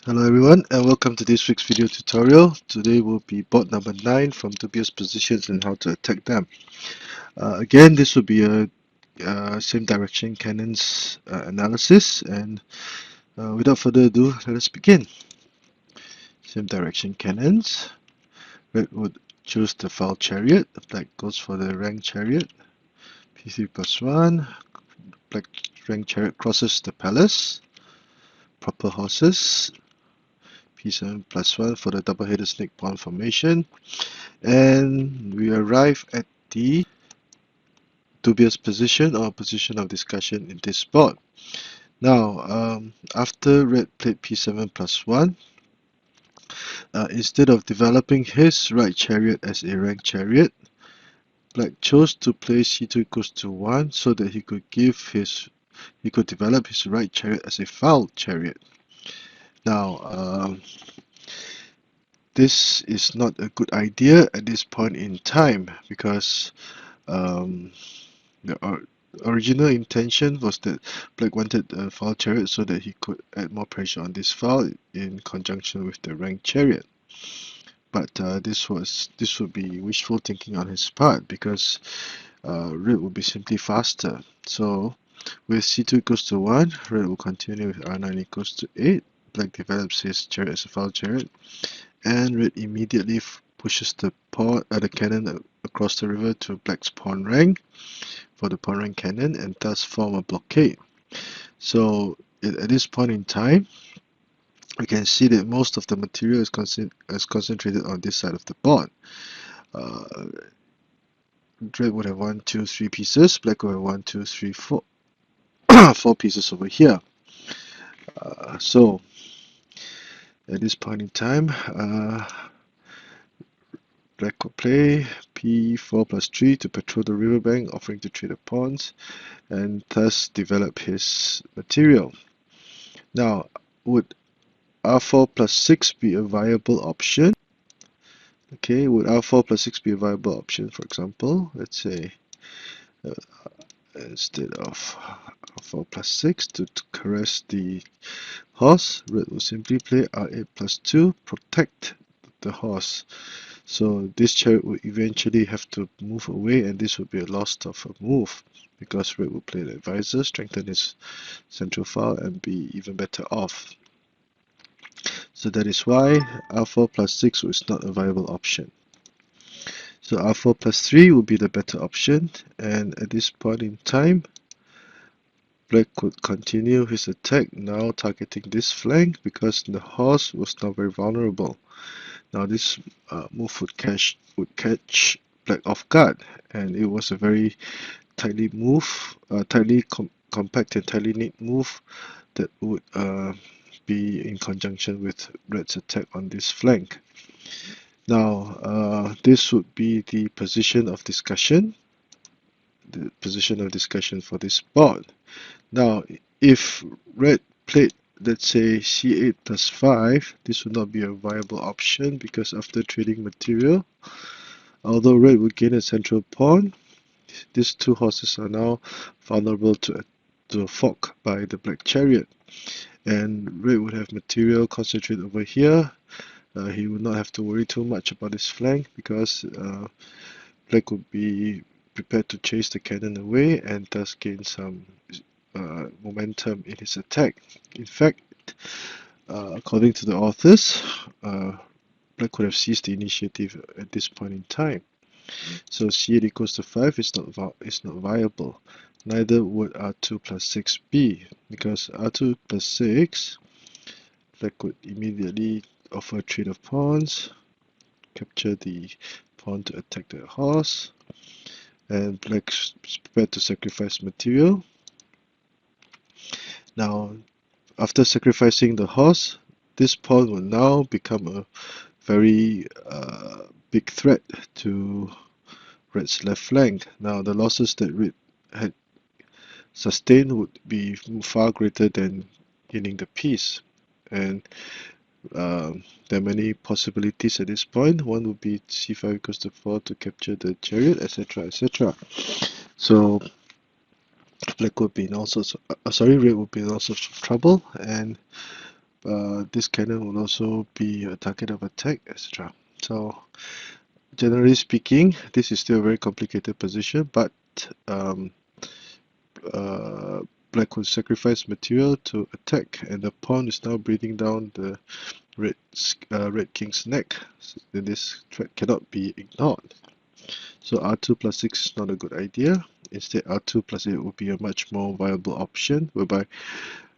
Hello everyone and welcome to this week's video tutorial. Today will be board number 9 from Dubious positions and how to attack them. Again, this will be a same direction cannons analysis, and without further ado, let us begin. Same direction cannons. Red would choose the file Chariot. Black goes for the rank Chariot. P3 plus 1. Black rank Chariot crosses the palace. Proper horses. P7 plus 1 for the double-headed snake pawn formation, and we arrive at the dubious position or position of discussion in this board. Now, after red played P7 plus 1, instead of developing his right chariot as a rank chariot, black chose to play C2 equals to 1 so that he could develop his right chariot as a foul chariot. Now, this is not a good idea at this point in time because the original intention was that black wanted a foul chariot so that he could add more pressure on this file in conjunction with the rank chariot. But this would be wishful thinking on his part because red would be simply faster. So with C2 equals to 1, red will continue with R9 equals to 8. Black develops his chariot as a foul chariot, and red immediately pushes the cannon across the river to black's pawn rank for the pawn rank cannon and thus form a blockade. So at this point in time, we can see that most of the material is concentrated on this side of the board. Red would have 1, 2, 3 pieces. Black would have 1, 2, 3, 4, 4 pieces over here. So at this point in time, black could play p4 plus 3 to patrol the riverbank, offering to trade the pawns, and thus develop his material. Now, would r4 plus 6 be a viable option? Okay, would r4 plus 6 be a viable option? For example, let's say instead of r4 plus 6 to caress the horse, red will simply play r8 plus 2, protect the horse. So this chariot will eventually have to move away, and this would be a loss of a move because red will play the advisor, strengthen his central file, and be even better off. So that is why r4 plus 6 is not a viable option. So r4 plus 3 will be the better option, and at this point in time, black could continue his attack, now targeting this flank because the horse was now very vulnerable. Now this move would catch black off guard, and it was a very tightly compact and tightly knit move that would be in conjunction with red's attack on this flank. Now this would be the position of discussion for this board. Now if red played, let's say, c8 plus 5, this would not be a viable option because after trading material, although red would gain a central pawn, these two horses are now vulnerable to a fork by the black chariot, and red would have material concentrated over here. He would not have to worry too much about his flank because black would be prepared to chase the cannon away and thus gain some momentum in his attack. In fact, according to the authors, black could have seized the initiative at this point in time. So c8 equals to 5 is not viable. Neither would r2 plus 6 be, because r2 plus 6, black would immediately offer a trade of pawns, capture the pawn to attack the horse, and black is prepared to sacrifice material. Now, after sacrificing the horse, this pawn will now become a very big threat to red's left flank. Now, the losses that red had sustained would be far greater than gaining the piece, and there are many possibilities at this point. One would be c5 equals to 4 to capture the chariot, etc., etc. So black would be in all sorts of, red would be in all sorts of trouble, and this cannon will also be a target of attack, etc. So generally speaking, this is still a very complicated position, but black will sacrifice material to attack, and the pawn is now breathing down the red king's neck. So this threat cannot be ignored. So r2 plus 6 is not a good idea. Instead, r2 plus 8 would be a much more viable option, whereby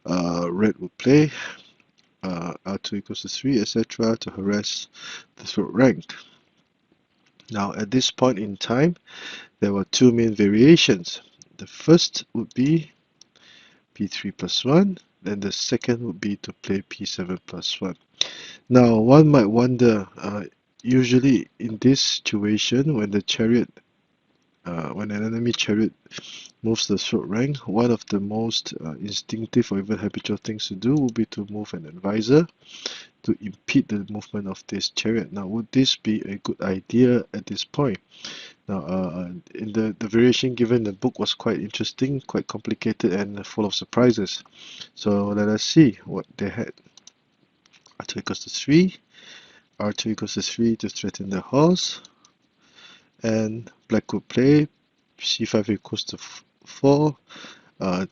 red would play r2 equals to 3, etc. to harass the third rank. Now, at this point in time, there were two main variations. The first would be p3 plus 1, then the second would be to play p7 plus 1. Now, one might wonder, usually in this situation, when the chariot, when an enemy chariot moves the third rank, one of the most instinctive or even habitual things to do would be to move an advisor to impede the movement of this chariot. Now, would this be a good idea at this point? Now, in the variation given in the book was quite interesting, quite complicated, and full of surprises. So let us see what they had. R2 equals to 3, R2 equals to 3 to threaten the horse, and black would play C5 equals to 4.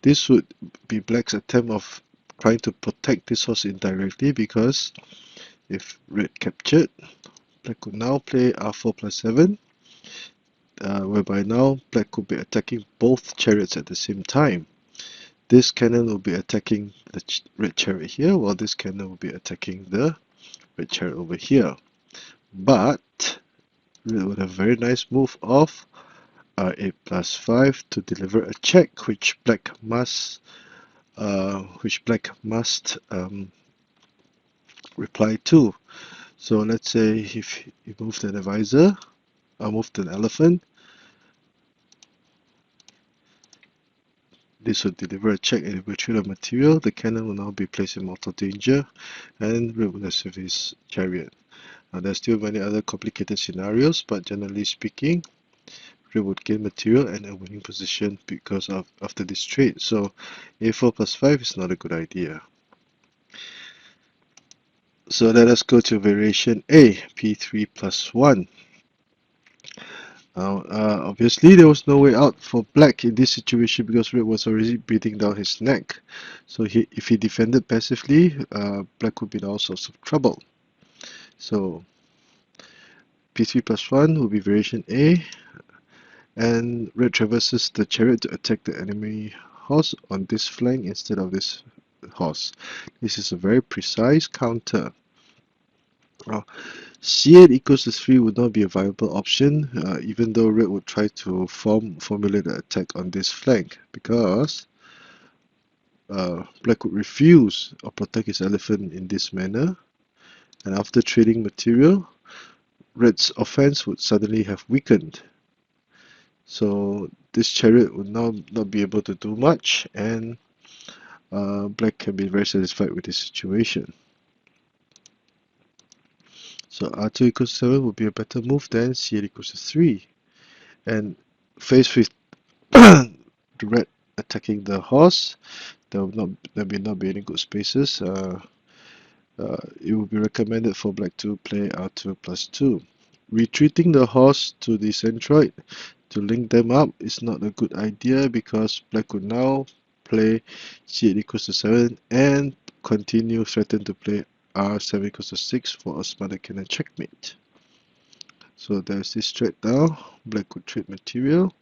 This would be black's attempt of trying to protect this horse indirectly, because if red captured, black could now play r4 plus 7, whereby now black could be attacking both chariots at the same time. This cannon will be attacking the red chariot here, while this cannon will be attacking the red chariot over here. But red would have a very nice move of r8 plus 5 to deliver a check, which black must reply to. So let's say if you moved an advisor, moved an elephant, this would deliver a check and retrieve of material. The cannon will now be placed in mortal danger, and red would have saved his chariot. Now there's still many other complicated scenarios, but generally speaking, red would gain material and a winning position because of after this trade. So a4 plus 5 is not a good idea. So let us go to variation A, p3 plus 1. Now, obviously, there was no way out for black in this situation because red was already breathing down his neck. So if he defended passively, black would be in all sorts of trouble. So p3 plus 1 will be variation A, and red traverses the chariot to attack the enemy horse on this flank instead of this horse. This is a very precise counter. Now, c8 equals to 3 would not be a viable option, even though red would try to formulate an attack on this flank, because black would refuse or protect his elephant in this manner, and after trading material, red's offense would suddenly have weakened. So this chariot would now not be able to do much, and black can be very satisfied with this situation. So r2 equals 7 would be a better move than c8 equals to 3. And faced with the red attacking the horse, there will not be any good spaces. It would be recommended for black to play r2 plus 2. Retreating the horse to the centroid to link them up is not a good idea, because black would now play c8 equals to 7 and continue threaten to play r7 equals to 6 for a smother cannon checkmate. So there's this threat now. Black would trade material,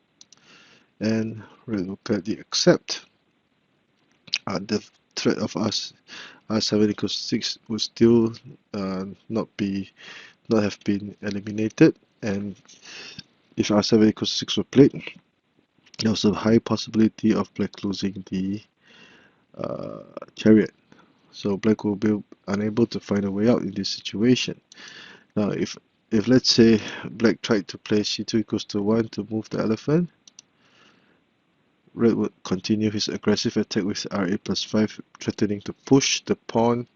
and red will gladly accept. The threat of r7 equals 6 would still not have been eliminated, and if r7 equals 6 were played, there was a high possibility of black losing the chariot. So black will be unable to find a way out in this situation. Now, if let's say black tried to play c2 equals to 1 to move the elephant, red would continue his aggressive attack with r8 plus 5, threatening to push the pawn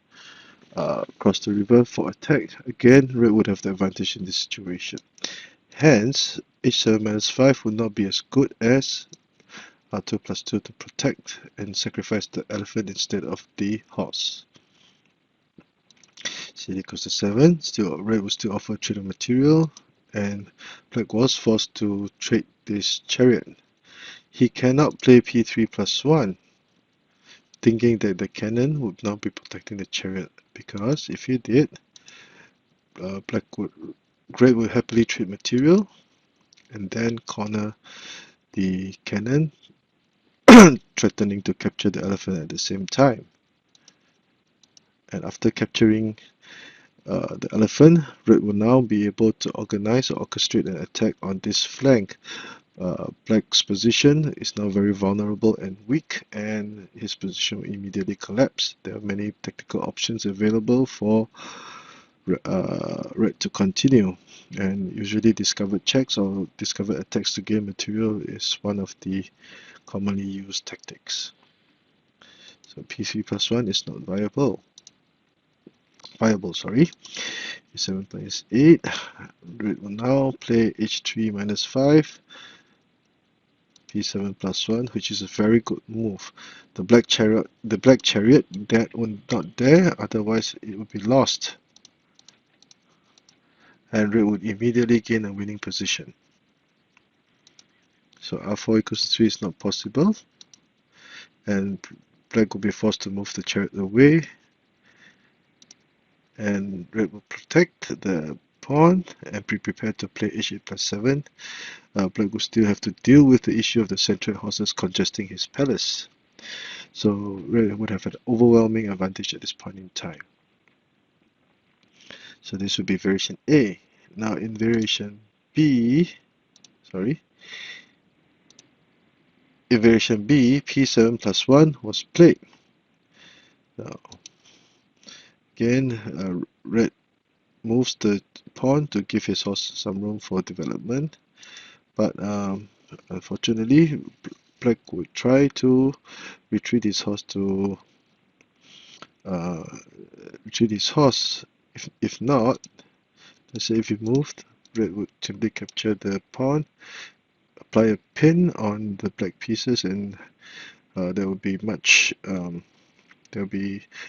across the river for attack. Again, red would have the advantage in this situation. Hence, h7 minus 5 would not be as good as r2 plus 2 to protect and sacrifice the elephant instead of the horse. c8 equals to 7. Still, red will still offer trade of material, and black was forced to trade this chariot. He cannot play p3 plus 1, thinking that the cannon would now be protecting the chariot, because if he did, red would happily trade material and then corner the cannon, threatening to capture the elephant at the same time. And after capturing the elephant, red will now be able to organize or orchestrate an attack on this flank. Black's position is now very vulnerable and weak, and his position will immediately collapse. There are many tactical options available for red to continue, and usually discovered checks or discovered attacks to gain material is one of the commonly used tactics. So p3 plus 1 is not viable. E7 minus 8. Red will now play h3 minus 5. p7 plus 1, which is a very good move. The black chariot that would not there, otherwise it would be lost. And red would immediately gain a winning position. So r4 equals to 3 is not possible, and black will be forced to move the chariot away, and red will protect the pawn and be prepared to play h8 plus 7. Black will still have to deal with the issue of the central horses congesting his palace. So red would have an overwhelming advantage at this point in time. So this would be variation A. Now in variation B, p7 plus 1 was played. Now again, red moves the pawn to give his horse some room for development, but unfortunately black would try to retreat his horse to if not, let's say if he moved, red would simply capture the pawn, apply a pin on the black pieces, and there will be much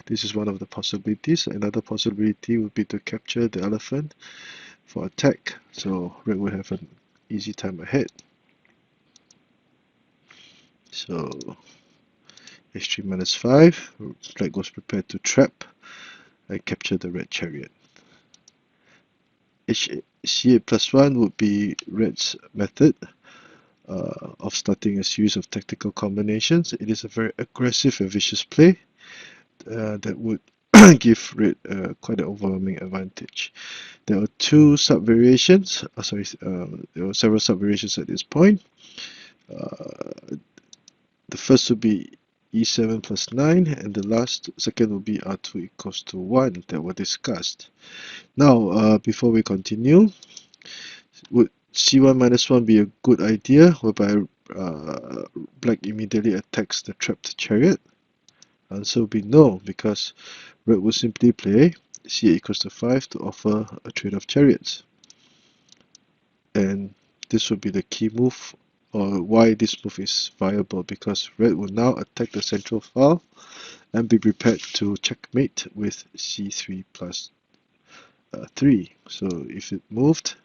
this is one of the possibilities. Another possibility would be to capture the elephant for attack, so red will have an easy time ahead. So h3 minus 5, black was prepared to trap and capture the red chariot. c8 plus 1 would be red's method of starting a series of tactical combinations. It is a very aggressive and vicious play that would give red quite an overwhelming advantage. There are two sub-variations, there were several sub-variations at this point. The first would be e7 plus 9, and the second would be r2 equals to 1 that were discussed. Now, before we continue, would c1 minus 1 be a good idea, whereby black immediately attacks the trapped chariot? Answer would be no, because red will simply play c8 equals to 5 to offer a trade of chariots. And this would be the key move, or why this move is viable, because red will now attack the central file and be prepared to checkmate with c3 plus 3. So if it moved,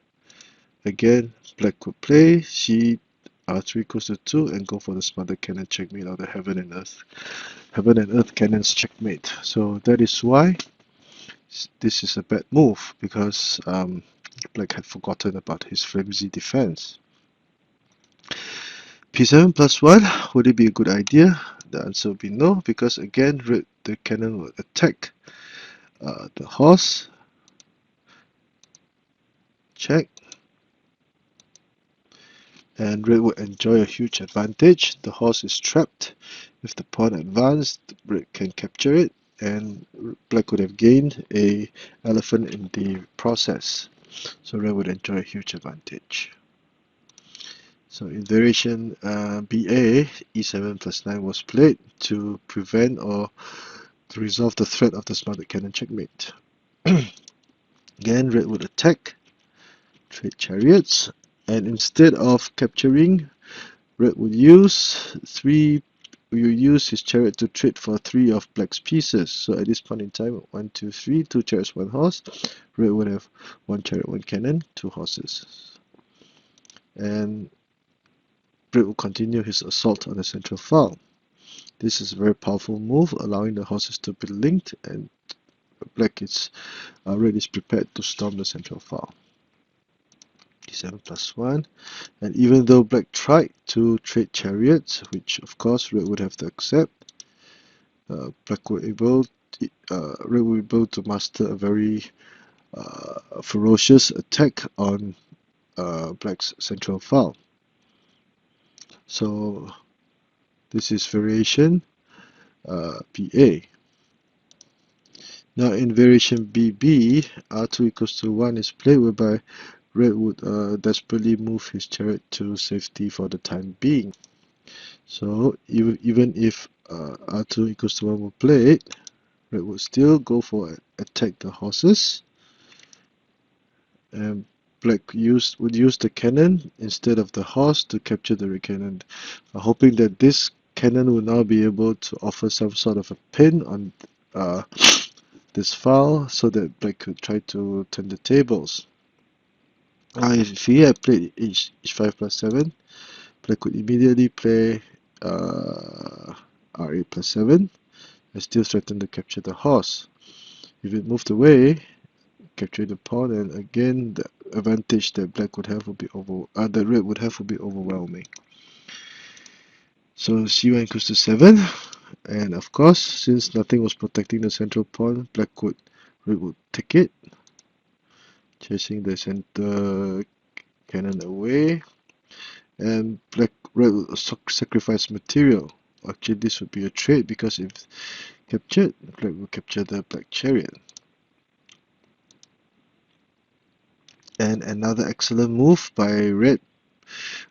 again, black would play r3 equals to 2 and go for the smarter cannon checkmate, or the heaven and earth cannons checkmate. So that is why this is a bad move, because black had forgotten about his flimsy defense. p7 plus 1, would it be a good idea? The answer would be no, because again, the cannon will attack the horse. Check. And red would enjoy a huge advantage. The horse is trapped. If the pawn advanced, red can capture it, and black would have gained an elephant in the process. So red would enjoy a huge advantage. So in variation BA, e7 plus 9 was played to prevent or to resolve the threat of the smarter cannon checkmate. Again, red would attack, trade chariots, and instead of capturing, red would use 3 will use his chariot to trade for 3 of black's pieces. So at this point in time, 1, 2, 3, 2 chariots, 1 horse. Red would have 1 chariot, 1 cannon, 2 horses. And Red will continue his assault on the central file. This is a very powerful move, allowing the horses to be linked, and Red is prepared to storm the central file. D7 plus 1. And even though black tried to trade chariots, which of course Red would have to accept, Red would be able to master a very ferocious attack on black's central file. So this is variation BA. Now in variation BB, R2 equals to 1 is played, whereby Red would desperately move his chariot to safety for the time being. So even if R2 equals to 1 were played, Red would still go for attack the horses, and Black would use the cannon instead of the horse to capture the red cannon, hoping that this cannon will now be able to offer some sort of a pin on this file so that Black could try to turn the tables. If he had played h5 plus 7, Black could immediately play r8 plus 7 and still threaten to capture the horse. If it moved away, capture the pawn, and again the advantage that Black would have would be that Red would have would be overwhelming. So c1 equals to 7, and of course, since nothing was protecting the central pawn, Red would take it, chasing the center cannon away, and Red will sacrifice material. Actually, this would be a trade, because if captured, Black will capture the black chariot. And another excellent move by Red.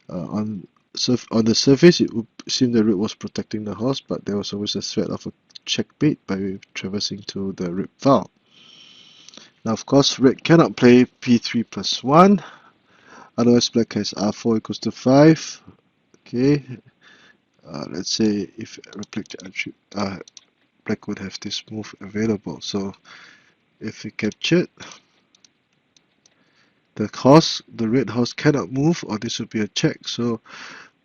On the surface, it would seem that Red was protecting the horse, but there was always a threat of a checkmate by traversing to the Red file. Now, of course, Red cannot play p3 plus 1, otherwise Black has r4 equals to 5. Okay, let's say if Black would have this move available. So if he captured, the red horse cannot move, or this would be a check. So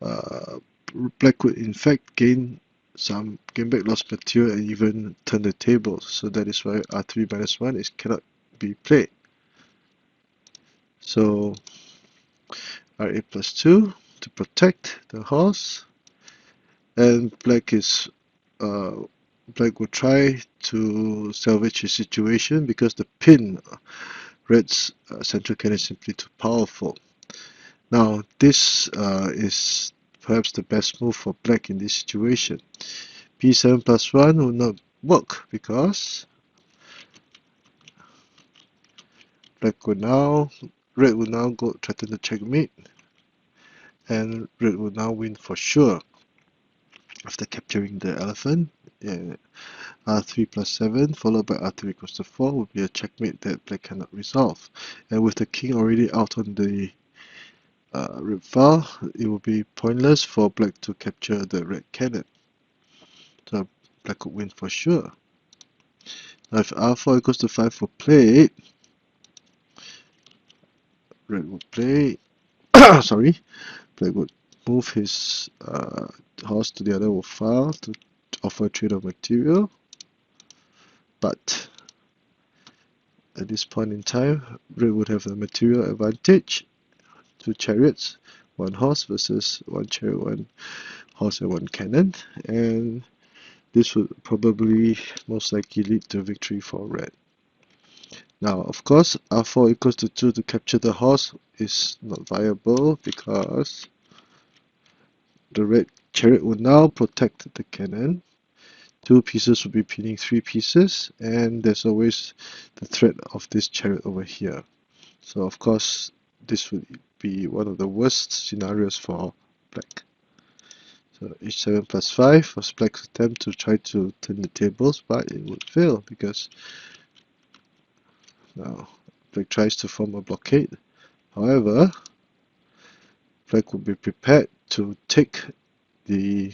Black would in fact gain back lost material and even turn the tables. So that is why r3 minus 1 cannot be played. So r8 plus 2 to protect the horse, and Black would try to salvage his situation, because the pin Red's central cannon is simply too powerful. Now this is perhaps the best move for Black in this situation. p7 plus 1 will not work, because Red would now go threaten the checkmate, and Red would now win for sure after capturing the elephant. r3 plus 7 followed by r3 equals to 4 would be a checkmate that Black cannot resolve. And with the king already out on the red file, it would be pointless for Black to capture the red cannon. So Black could win for sure. Now if r4 equals to 5 were played, Red would play sorry, Black would move his horse to the other file to offer a trade of material. But at this point in time, Red would have a material advantage, 2 chariots, 1 horse versus 1 chariot, 1 horse and 1 cannon, and this would probably most likely lead to victory for Red. Now, of course, r4 equals to 2 to capture the horse is not viable, because the red chariot would now protect the cannon. 2 pieces would be pinning 3 pieces, and there's always the threat of this chariot over here. So of course, this would be one of the worst scenarios for Black. So h7 plus 5 was Black's attempt to try to turn the tables, but it would fail, because now Black tries to form a blockade. However, Black would be prepared to take the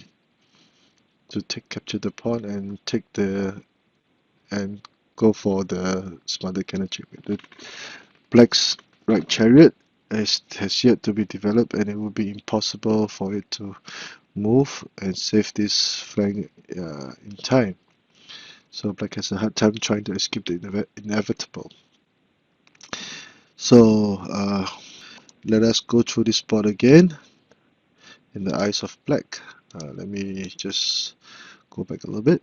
to capture the pawn and go for the smarter cannon checkmate. The black's right chariot has yet to be developed, and it will be impossible for it to move and save this flank in time. So black has a hard time trying to escape the inevitable. So let us go through this board again in the eyes of black. Let me just go back a little bit.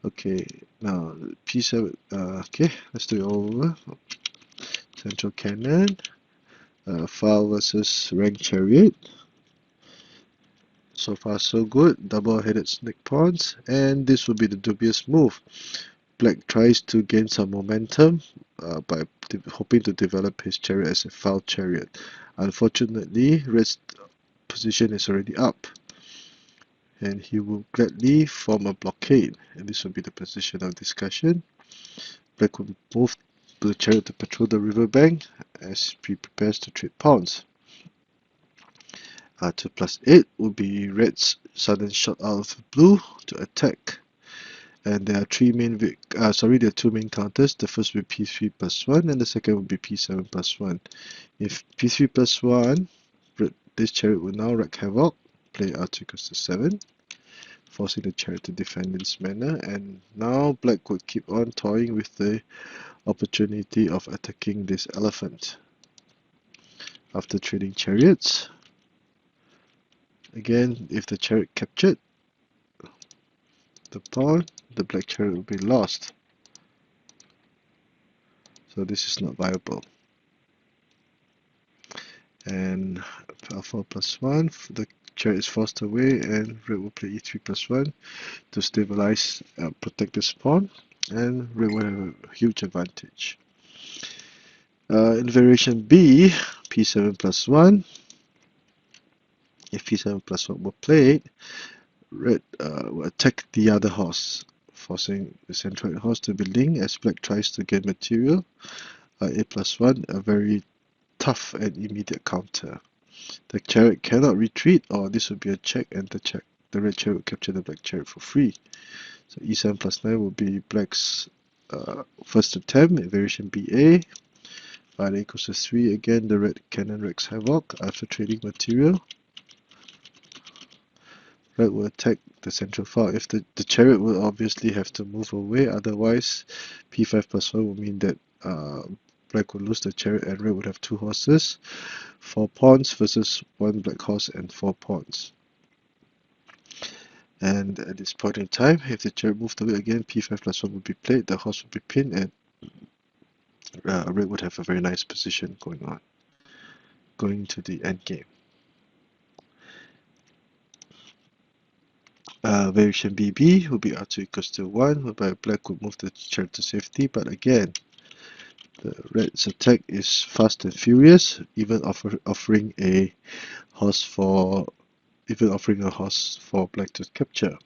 Okay, now p7. Okay, let's do it over. Central cannon, file versus rank chariot. So far so good. Double-headed snake pawns, and this will be the dubious move. Black tries to gain some momentum by hoping to develop his chariot as a file chariot. Unfortunately, red's position is already up, and he will gladly form a blockade, and this will be the position of discussion. Black will move the chariot to patrol the riverbank as he prepares to trade pawns. 2 plus 8 will be red's sudden shot out of the blue to attack. And there are two main counters. The first will be p3 plus 1, and the second will be p7 plus 1. If p3 plus 1, this chariot will now wreak havoc, play r2 equals to 7, forcing the chariot to defend in this manner. And now black would keep on toying with the opportunity of attacking this elephant. After trading chariots, again, if the chariot captured the pawn, the black chariot will be lost. So this is not viable. And f4 plus 1, the chariot is forced away, and red will play e3 plus 1 to stabilize, protect this pawn, and red will have a huge advantage. In variation B, p7 plus 1, if p7 plus 1 were played, red will attack the other horse, forcing the centroid horse to be linked as black tries to gain material. A plus 1, a very tough and immediate counter. The chariot cannot retreat, or this would be a check, and the red chariot will capture the black chariot for free. So e7 plus 9 will be black's first attempt in variation BA. File equals to 3. Again, the red cannon wreaks havoc after trading material. Red will attack the central file. If the chariot will obviously have to move away, otherwise p5 plus 1 will mean that black will lose the chariot and red would have 2 horses, 4 pawns versus 1 black horse and 4 pawns. And at this point in time, if the chariot moved away again, p5 plus 1 would be played, the horse would be pinned, and red would have a very nice position going to the end game. Variation BB will be r2 equals to 1, whereby black would move the chariot to safety, but again, the red's attack is fast and furious, even offering a horse for black to capture.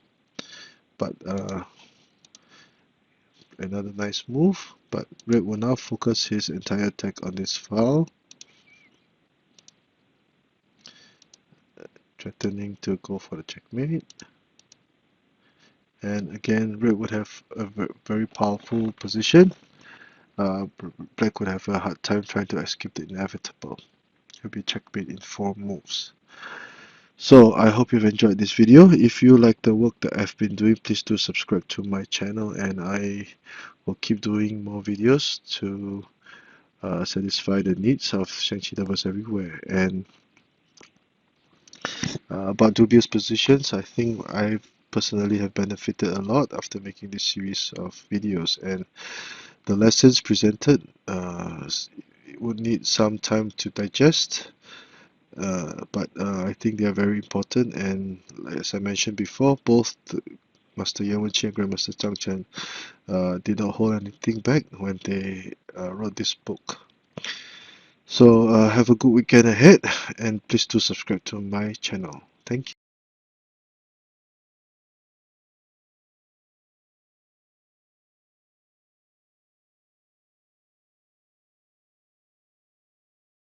But another nice move, but red will now focus his entire attack on this file, threatening to go for the checkmate. And again, red would have a very powerful position. Black would have a hard time trying to escape the inevitable. It will be checkmate in 4 moves. So I hope you've enjoyed this video. If you like the work that I've been doing, please do subscribe to my channel, and I will keep doing more videos to satisfy the needs of Xiangqi lovers everywhere. And about dubious positions, I think I personally have benefited a lot after making this series of videos, and the lessons presented would need some time to digest, but I think they are very important, and as I mentioned before, both Master Xiangqi and Grandmaster Zhang Chen did not hold anything back when they wrote this book. So have a good weekend ahead, and please do subscribe to my channel. Thank you.